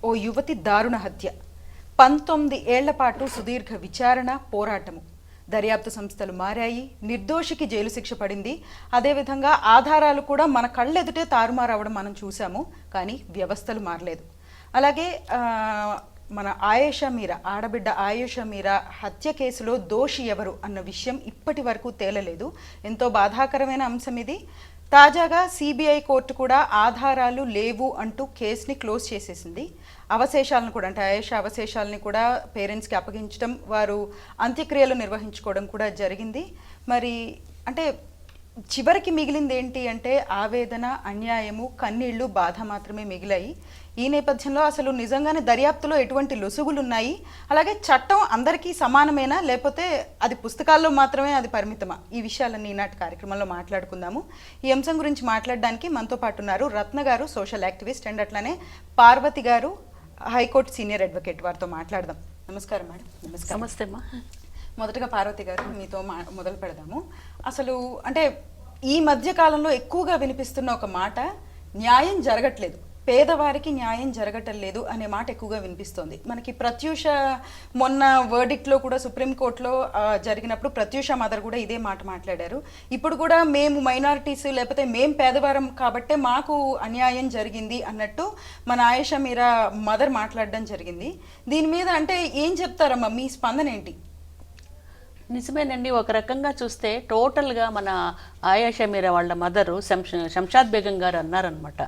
ఓ యువతి దారుణ హత్య. 19 ఏళ్ల పాటు సుదీర్ఘ విచారణ, పోరాటము. దర్యాప్తు సంస్థలు మారాయి, నిర్దోషికి జైలు శిక్ష పడింది. అదేవిధంగా ఆధారాలు కూడా మన కళ్ళెదుటే తారుమారవడం మనం చూసాము. కానీ వ్యవస్థలు మారలేదు. అలాగే మన ఆయేషా మీరా, ఆడబిడ్డ ఆయేషా మీరా హత్య కేసులో దోషి ఎవరు అన్న విషయం ఇప్పటి వరకు తేలలేదు. ఎంతో బాధాకరమైన అంశం ఇది. తాజాగా సిబిఐ కోర్టు కూడా ఆధారాలు లేవు అంటూ కేసుని క్లోజ్ చేసేసింది. అవశేషాలను కూడా, అంటే ఆయేషా అవశేషాలని కూడా పేరెంట్స్కి అప్పగించడం, వారు అంత్యక్రియలు నిర్వహించుకోవడం కూడా జరిగింది. మరి అంటే చివరికి మిగిలింది ఏంటి అంటే ఆవేదన, అన్యాయము, కన్నీళ్లు, బాధ మాత్రమే మిగిలాయి. ఈ నేపథ్యంలో అసలు నిజంగానే దర్యాప్తులో ఎటువంటి లొసుగులు ఉన్నాయి, అలాగే చట్టం అందరికీ సమానమేనా, లేకపోతే అది పుస్తకాల్లో మాత్రమే అది పరిమితమా? ఈ విషయాలన్నీ ఈనాటి కార్యక్రమంలో మాట్లాడుకుందాము. ఈ అంశం గురించి మాట్లాడడానికి మనతో పాటు ఉన్నారు రత్న గారు, సోషల్ యాక్టివిస్ట్, అండ్ అట్లానే పార్వతి గారు, హైకోర్టు సీనియర్ అడ్వకేట్. వారితో మాట్లాడదాం. నమస్కారం మేడం. నమస్కారం. నమస్తే అమ్మా. మొదటగా పార్వతి గారు, మీతో మొదలు పెడదాము. అసలు అంటే ఈ మధ్య కాలంలో ఎక్కువగా వినిపిస్తున్న ఒక మాట, న్యాయం జరగట్లేదు, పేదవారికి న్యాయం జరగటం లేదు అనే మాట ఎక్కువగా వినిపిస్తోంది. మనకి ప్రత్యూష మొన్న వర్డిక్ట్లో కూడా సుప్రీంకోర్టులో జరిగినప్పుడు ప్రత్యూష మదర్ కూడా ఇదే మాట మాట్లాడారు. ఇప్పుడు కూడా మేము మైనారిటీస్, లేకపోతే మేము పేదవారం కాబట్టే మాకు అన్యాయం జరిగింది అన్నట్టు మన ఆయేషా మీరా మదర్ మాట్లాడడం జరిగింది. దీని మీద అంటే ఏం చెప్తారమ్మా, మీ స్పందన ఏంటి? నిజమేనండి. ఒక రకంగా చూస్తే టోటల్గా మన ఆయేషా మీరా వాళ్ళ మదరు శంషాద్ బేగం గారు అన్నారనమాట,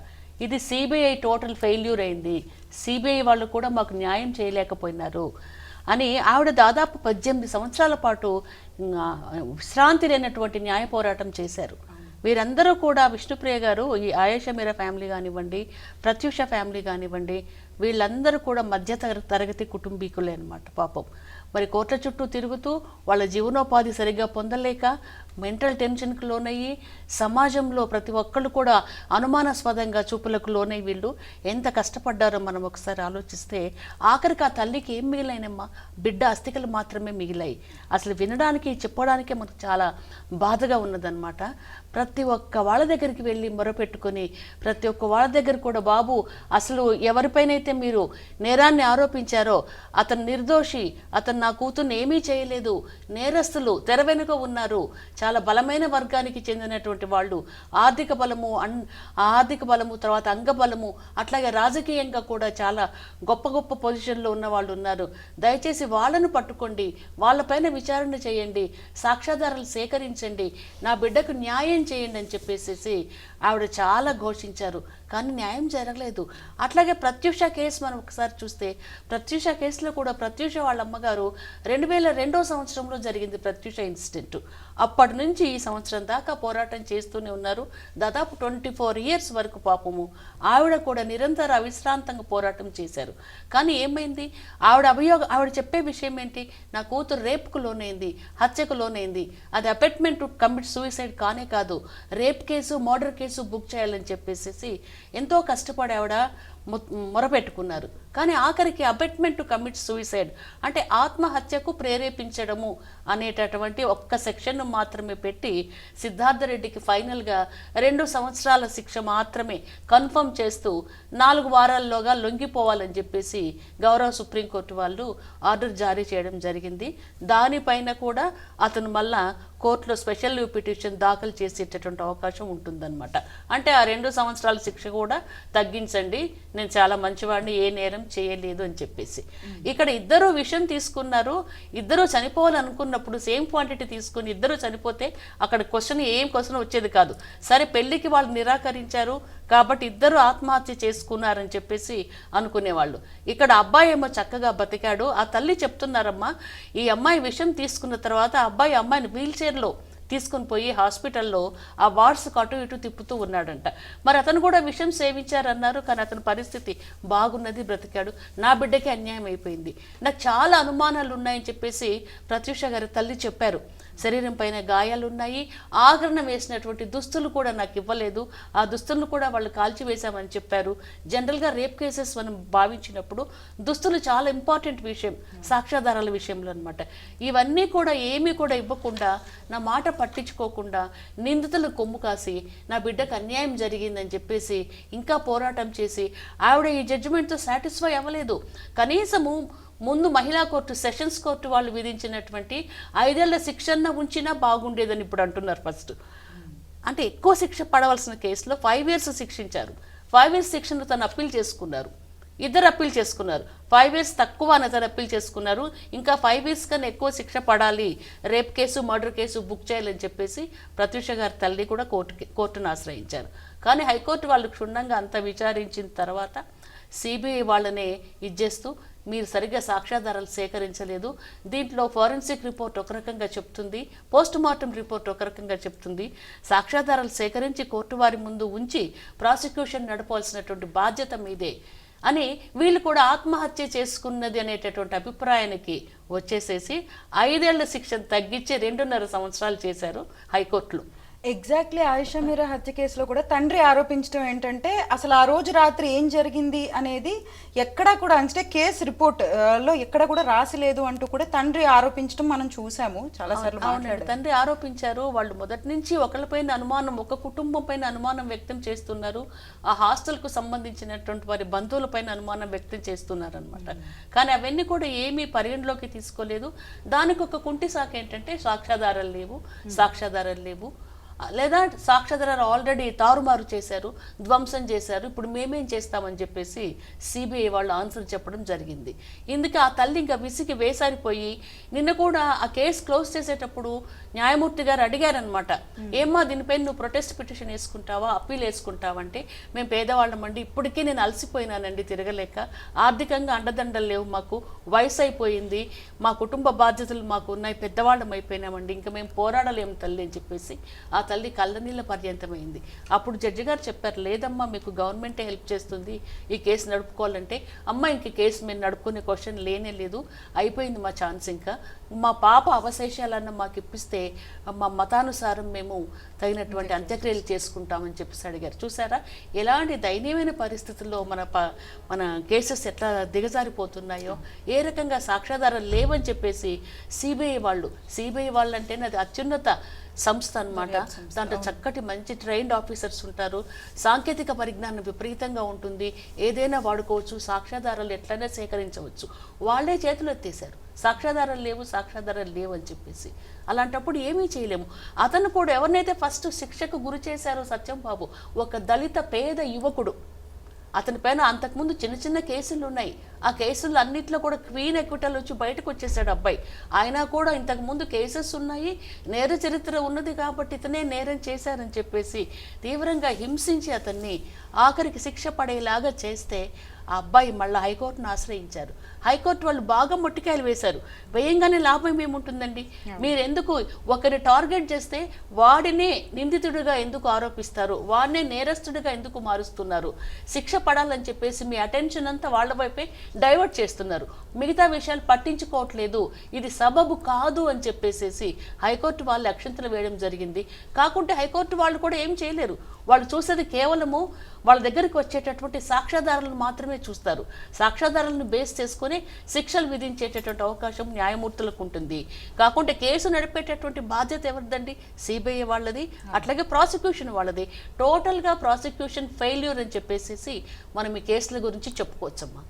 ఇది సిబిఐ టోటల్ ఫెయిల్యూర్ అయింది, సిబిఐ వాళ్ళు కూడా మాకు న్యాయం చేయలేకపోయినారు అని. ఆవిడ దాదాపు 18 సంవత్సరాల పాటు విశ్రాంతి లేనటువంటి న్యాయ పోరాటం చేశారు. వీరందరూ కూడా, విష్ణుప్రియ గారు, ఈ ఆయేషా మీరా ఫ్యామిలీ కానివ్వండి, ప్రత్యూష ఫ్యామిలీ కానివ్వండి, వీళ్ళందరూ కూడా మధ్య తరగతి కుటుంబీకులే అనమాట. పాపం మరి కోర్టుల చుట్టూ తిరుగుతూ వాళ్ళ జీవనోపాధి సరిగ్గా పొందలేక మెంటల్ టెన్షన్కి లోనయ్యి, సమాజంలో ప్రతి ఒక్కళ్ళు కూడా అనుమానాస్పదంగా చూపులకు లోనై వీళ్ళు ఎంత కష్టపడ్డారో మనం ఒకసారి ఆలోచిస్తే, ఆఖరికి ఆ తల్లికి ఏం మిగిలినమ్మా, బిడ్డ అస్థికలు మాత్రమే మిగిలాయి. అసలు వినడానికి, చెప్పడానికే మనకు చాలా బాధగా ఉన్నదన్నమాట. ప్రతి ఒక్క వాళ్ళ దగ్గరికి వెళ్ళి మొరపెట్టుకొని, ప్రతి ఒక్క వాళ్ళ దగ్గర కూడా, బాబు అసలు ఎవరిపైనైతే మీరు నేరాన్ని ఆరోపించారో అతను నిర్దోషి, అతను నా కూతుర్ని ఏమీ చేయలేదు, నేరస్తులు తెర వెనుక ఉన్నారు, చాలా బలమైన వర్గానికి చెందినటువంటి వాళ్ళు, ఆర్థిక బలము తర్వాత అంగబలము, అట్లాగే రాజకీయంగా కూడా చాలా గొప్ప గొప్ప పొజిషన్లో ఉన్న వాళ్ళు ఉన్నారు, దయచేసి వాళ్ళను పట్టుకోండి, వాళ్ళపైన విచారణ చేయండి, సాక్ష్యాధారాలు సేకరించండి, నా బిడ్డకు న్యాయం చేయండి అని చెప్పేసి ఆవిడ చాలా ఘోషించారు. కానీ న్యాయం జరగలేదు. అట్లాగే ప్రత్యూష కేసు మనం ఒకసారి చూస్తే, ప్రత్యూష కేసులో కూడా ప్రత్యూష వాళ్ళ అమ్మగారు 2002వ సంవత్సరంలో జరిగింది ప్రత్యూష ఇన్సిడెంట్. అప్పటి నుంచి ఈ సంవత్సరం దాకా పోరాటం చేస్తూనే ఉన్నారు. దాదాపు 24 ఇయర్స్ వరకు పాపము ఆవిడ కూడా నిరంతర అవిశ్రాంతంగా పోరాటం చేశారు. కానీ ఏమైంది, ఆవిడ చెప్పే విషయం ఏంటి, నా కూతురు రేప్కు లోనైంది, హత్యకు లోనైంది, అది అపెట్మెంట్ టు కమిట్ సూసైడ్ కానే కాదు, rape case, murder case book చేయాలని చెప్పేసి ఎంతో కష్టపడి ఆవిడ మొరపెట్టుకున్నారు. కానీ ఆఖరికి అబెట్మెంట్ టు కమిట్ సూసైడ్ అంటే ఆత్మహత్యకు ప్రేరేపించడము అనేటటువంటి ఒక్క సెక్షన్ను మాత్రమే పెట్టి సిద్ధార్థ రెడ్డికి ఫైనల్గా 2 సంవత్సరాల శిక్ష మాత్రమే కన్ఫర్మ్ చేస్తూ 4 వారాల్లోగా లొంగిపోవాలని చెప్పేసి గౌరవ సుప్రీంకోర్టు వాళ్ళు ఆర్డర్ జారీ చేయడం జరిగింది. దానిపైన కూడా అతను మళ్ళా కోర్టులో స్పెషల్ లీవ్ పిటిషన్ దాఖలు చేసేటటువంటి అవకాశం ఉంటుందన్నమాట. అంటే ఆ 2 సంవత్సరాల శిక్ష కూడా తగ్గించండి, నేను చాలా మంచివాడిని, ఏ నేరం చేయలేదు అని చెప్పేసి. ఇక్కడ ఇద్దరు విషయం తీసుకున్నారు, ఇద్దరు చనిపోవాలనుకున్నప్పుడు సేమ్ క్వాంటిటీ తీసుకుని ఇద్దరు చనిపోతే అక్కడ ఏం క్వశ్చన్ వచ్చేది కాదు. సరే పెళ్లికి వాళ్ళు నిరాకరించారు కాబట్టి ఇద్దరు ఆత్మహత్య చేసుకున్నారని చెప్పేసి అనుకునేవాళ్ళు. ఇక్కడ అబ్బాయి ఏమో చక్కగా బతికాడు. ఆ తల్లి చెప్తున్నారమ్మా, ఈ అమ్మాయి విషయం తీసుకున్న తర్వాత అమ్మాయిని వీల్ చైర్లో తీసుకుని పోయి హాస్పిటల్లో ఆ వార్డ్స్కి అటు ఇటు తిప్పుతూ ఉన్నాడంట. మరి అతను కూడా విషయం సేవించారన్నారు, కానీ అతని పరిస్థితి బాగున్నది, బ్రతికాడు. నా బిడ్డకి అన్యాయం అయిపోయింది, నాకు చాలా అనుమానాలు ఉన్నాయని చెప్పేసి ప్రత్యూష గారి తల్లి చెప్పారు. శరీరం పైన గాయాలు ఉన్నాయి, ఆభరణం వేసినటువంటి దుస్తులు కూడా నాకు ఇవ్వలేదు, ఆ దుస్తులను కూడా వాళ్ళు కాల్చివేశామని చెప్పారు. జనరల్గా రేప్ కేసెస్ మనం భావించినప్పుడు దుస్తులు చాలా ఇంపార్టెంట్ విషయం సాక్ష్యాధారాల విషయంలో అనమాట. ఇవన్నీ కూడా ఏమీ కూడా ఇవ్వకుండా, నా మాట పట్టించుకోకుండా, నిందితులు కొమ్ము కాసి నా బిడ్డకు అన్యాయం జరిగిందని చెప్పేసి ఇంకా పోరాటం చేసి ఆవిడ ఈ జడ్జిమెంట్తో సాటిస్ఫై అవ్వలేదు. కనీసము ముందు మహిళా కోర్టు, సెషన్స్ కోర్టు వాళ్ళు విధించినటువంటి 5 ఏళ్ల శిక్షణ ఉంచినా బాగుండేదని ఇప్పుడు అంటున్నారు. ఫస్ట్ అంటే ఎక్కువ శిక్ష పడవలసిన కేసులో 5 years శిక్షించారు. 5 years శిక్షను తను అప్పీల్ చేసుకున్నారు, ఇద్దరు అప్పీల్ చేసుకున్నారు. 5 years తక్కువ అని తను అప్పీల్ చేసుకున్నారు. ఇంకా 5 years కన్నా ఎక్కువ శిక్ష పడాలి, rape case, murder case book చేయాలని చెప్పేసి ప్రత్యూష గారి తల్లి కూడా కోర్టును ఆశ్రయించారు. కానీ హైకోర్టు వాళ్ళు క్షుణ్ణంగా అంతా విచారించిన తర్వాత సిబిఐ వాళ్ళనే ఇచ్చేస్తూ మీరు సరిగ్గా సాక్ష్యాధారాలు సేకరించలేదు, దీంట్లో ఫోరెన్సిక్ రిపోర్ట్ ఒక రకంగా చెప్తుంది, పోస్ట్ మార్టం రిపోర్ట్ ఒక రకంగా చెప్తుంది, సాక్ష్యాధారాలు సేకరించి కోర్టు వారి ముందు ఉంచి ప్రాసిక్యూషన్ నడపాల్సినటువంటి బాధ్యత మీదే అని వీళ్ళు కూడా ఆత్మహత్య చేసుకున్నది అనేటటువంటి అభిప్రాయానికి వచ్చేసేసి 5 ఏళ్ల శిక్షను తగ్గించి 2.5 సంవత్సరాలు చేశారు హైకోర్టులో. ఎగ్జాక్ట్లీ ఆయిషా మీరా హత్య కేసులో కూడా తండ్రి ఆరోపించడం ఏంటంటే అసలు ఆ రోజు రాత్రి ఏం జరిగింది అనేది ఎక్కడా కూడా, అంటే కేసు రిపోర్ట్ లో ఎక్కడ కూడా రాసిలేదు అంటూ కూడా తండ్రి ఆరోపించడం మనం చూసాము చాలా సార్లు. తండ్రి ఆరోపించారు. వాళ్ళు మొదటి నుంచి ఒకళ్ళపైన అనుమానం, ఒక కుటుంబం పైన అనుమానం వ్యక్తం చేస్తున్నారు, ఆ హాస్టల్ కు సంబంధించినటువంటి వారి బంధువుల పైన అనుమానం వ్యక్తం చేస్తున్నారు అనమాట. కానీ అవన్నీ కూడా ఏమీ పరిగణలోకి తీసుకోలేదు. దానికి ఒక కుంటి సాకు ఏంటంటే సాక్ష్యాధారాలు లేవు, లేదా సాక్ష్యాధారాలు ఆల్రెడీ తారుమారు చేశారు, ధ్వంసం చేశారు, ఇప్పుడు మేమేం చేస్తామని చెప్పేసి సిబిఐ వాళ్ళు ఆన్సర్ చెప్పడం జరిగింది. ఇందుకే ఆ తల్లి ఇంకా విసిగి వేసారిపోయి నిన్న కూడా ఆ కేసు క్లోజ్ చేసేటప్పుడు న్యాయమూర్తి గారు అడిగారనమాట, ఏమ్మా దీనిపైన నువ్వు ప్రొటెస్ట్ పిటిషన్ వేసుకుంటావా, అప్పీల్ వేసుకుంటావా అంటే, మేము పేదవాళ్ళమండి, ఇప్పటికీ నేను అలసిపోయినానండి తిరగలేక, ఆర్థికంగా అండదండలు లేవు, మాకు వయసు అయిపోయింది, మా కుటుంబ బాధ్యతలు మాకు ఉన్నాయి, పెద్దవాళ్ళం అయిపోయినామండి, ఇంకా మేము పోరాడలేము తల్లి అని చెప్పేసి ఆ తల్లి కళ్ళనీళ్ళ పర్యంతమైంది. అప్పుడు జడ్జి గారు చెప్పారు, లేదమ్మా మీకు గవర్నమెంటే హెల్ప్ చేస్తుంది ఈ కేసు నడుపుకోవాలంటే. అమ్మ ఇంక కేసు మీరు నడుపుకునే క్వశ్చన్ లేనే లేదు, అయిపోయింది మా ఛాన్స్, ఇంకా మా పాప అవశేషాలన్న మాకు ఇప్పిస్తే మా మతానుసారం మేము తగినటువంటి అంత్యక్రియలు చేసుకుంటామని చెప్పేసి అడిగారు. చూసారా ఎలాంటి దయనీయమైన పరిస్థితుల్లో మన కేసెస్ ఎట్లా దిగజారిపోతున్నాయో, ఏ రకంగా సాక్ష్యాధారాలు లేవని చెప్పేసి సిబిఐ వాళ్ళు అంటే అది అత్యున్నత సంస్థ అనమాట. దాంట్లో చక్కటి మంచి ట్రైన్డ్ ఆఫీసర్స్ ఉంటారు, సాంకేతిక పరిజ్ఞానం విపరీతంగా ఉంటుంది, ఏదైనా వాడుకోవచ్చు, సాక్ష్యాధారాలు ఎట్లయినా సేకరించవచ్చు. వాళ్ళే చేతులు ఎత్తేశారు, సాక్ష్యాధారాలు లేవు అని చెప్పేసి. అలాంటప్పుడు ఏమీ చేయలేము. అతను కూడా ఎవరినైతే ఫస్ట్ శిక్షకు గురి చేశారో సత్యం బాబు, ఒక దళిత పేద యువకుడు, అతని పైన అంతకుముందు చిన్న కేసులు ఉన్నాయి, ఆ కేసులు అన్నింటిలో కూడా క్వీన్ ఎక్విటల్ వచ్చి బయటకు వచ్చేసాడు అబ్బాయి. ఆయన కూడా ఇంతకుముందు కేసెస్ ఉన్నాయి, నేర చరిత్ర ఉన్నది కాబట్టి ఇతనే నేరం చేశారని చెప్పేసి తీవ్రంగా హింసించి అతన్ని ఆఖరికి శిక్ష పడేలాగా చేస్తే ఆ అబ్బాయి మళ్ళీ హైకోర్టును ఆశ్రయించారు. హైకోర్టు వాళ్ళు బాగా మొట్టికాయలు వేశారు, వేయంగానే లాభం ఏముంటుందండి, మీరెందుకు ఒకరిని టార్గెట్ చేస్తే వాడినే నిందితుడిగా ఎందుకు ఆరోపిస్తారు, వాడినే నేరస్తుడిగా ఎందుకు మారుస్తున్నారు, శిక్ష పడాలని చెప్పేసి మీ అటెన్షన్ అంతా వాళ్ళ వైపే డైవర్ట్ చేస్తున్నారు, మిగతా విషయాలు పట్టించుకోవట్లేదు, ఇది సబబు కాదు అని చెప్పేసేసి హైకోర్టు వాళ్ళు అక్షంతలు వేయడం జరిగింది. కాకుంటే హైకోర్టు వాళ్ళు కూడా ఏం చేయలేరు, వాళ్ళు చూసేది కేవలము వాళ్ళ దగ్గరికి వచ్చేటటువంటి సాక్ష్యాధారాలను మాత్రమే చూస్తారు. సాక్ష్యాధారాలను బేస్ చేసుకుని శిక్షలు విధించేటటువంటి అవకాశం న్యాయమూర్తులకు ఉంటుంది. కాకుంటే కేసు నడిపేటటువంటి బాధ్యత ఎవరిదండి, సిబిఐ వాళ్ళది, అట్లాగే ప్రాసిక్యూషన్ వాళ్ళది. టోటల్గా ప్రాసిక్యూషన్ ఫెయిల్యూర్ అని చెప్పేసి మనం ఈ కేసుల గురించి చెప్పుకోవచ్చమ్మా.